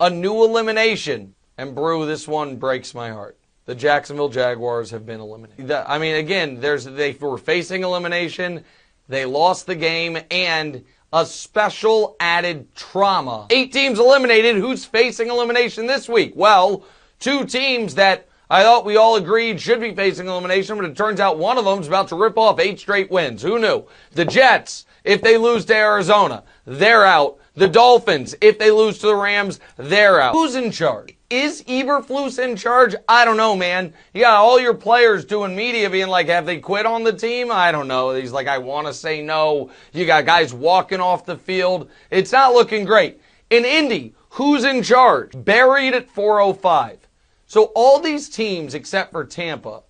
a new elimination. And Brew, this one breaks my heart. The Jacksonville Jaguars have been eliminated. I mean, again, they were facing elimination. They lost the game, and a special added trauma. 8 teams eliminated. Who's facing elimination this week? Well, 2 teams that I thought we all agreed should be facing elimination, but it turns out one of them is about to rip off 8 straight wins. Who knew? The Jets, if they lose to Arizona, they're out. The Dolphins, if they lose to the Rams, they're out. Who's in charge? Is Eberflus in charge? I don't know, man. You got all your players doing media being like, have they quit on the team? I don't know. He's like, I want to say no. You got guys walking off the field. It's not looking great. In Indy, who's in charge? Buried at 405. So all these teams, except for Tampa,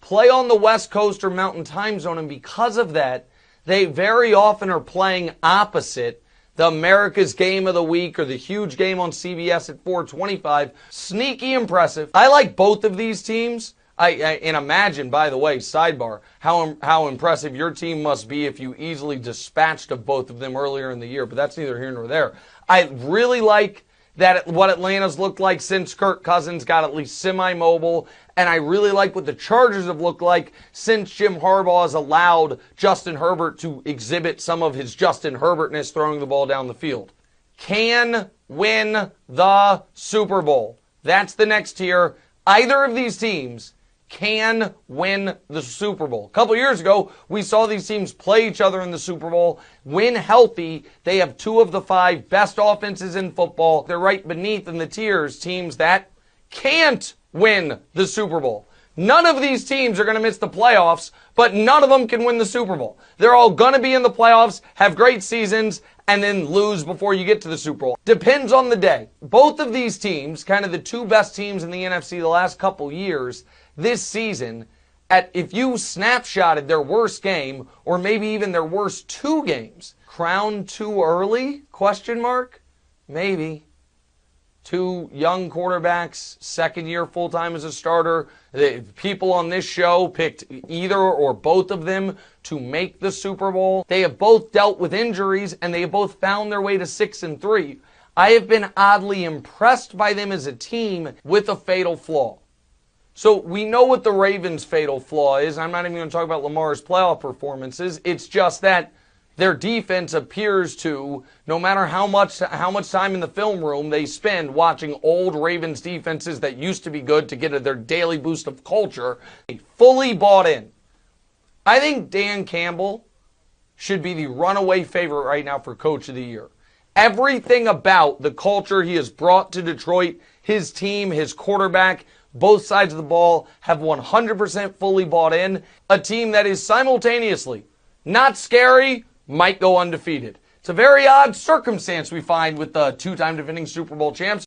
play on the West Coast or Mountain Time Zone, and because of that, they very often are playing opposite the America's Game of the Week or the huge game on CBS at 425. Sneaky impressive. I like both of these teams. And imagine, by the way, sidebar, how impressive your team must be if you easily dispatched of both of them earlier in the year. But that's neither here nor there. I really like what Atlanta's looked like since Kirk Cousins got at least semi-mobile. And I really like what the Chargers have looked like since Jim Harbaugh has allowed Justin Herbert to exhibit some of his Justin Herbertness throwing the ball down the field. Can win the Super Bowl. That's the next tier. Either of these teams can win the Super Bowl. A couple years ago, we saw these teams play each other in the Super Bowl. When healthy, they have 2 of the 5 best offenses in football. They're right beneath in the tiers teams that can't win the Super Bowl. None of these teams are going to miss the playoffs, but none of them can win the Super Bowl. They're all going to be in the playoffs, have great seasons, and then lose before you get to the Super Bowl. Depends on the day. Both of these teams, kind of the 2 best teams in the NFC the last couple years, this season, if you snapshotted their worst game, or maybe even their worst 2 games, crowned too early? Question mark? Maybe. 2 young quarterbacks, second year full-time as a starter. The people on this show picked either or both of them to make the Super Bowl. They have both dealt with injuries, and they have both found their way to 6-3. I have been oddly impressed by them as a team with a fatal flaw. So we know what the Ravens' fatal flaw is. I'm not even going to talk about Lamar's playoff performances. It's just that their defense appears to, no matter how much time in the film room they spend watching old Ravens defenses that used to be good to get their daily boost of culture, they fully bought in. I think Dan Campbell should be the runaway favorite right now for Coach of the Year. Everything about the culture he has brought to Detroit, his team, his quarterback, both sides of the ball have 100% fully bought in. A team that is simultaneously not scary, might go undefeated. It's a very odd circumstance we find with the 2-time defending Super Bowl champs.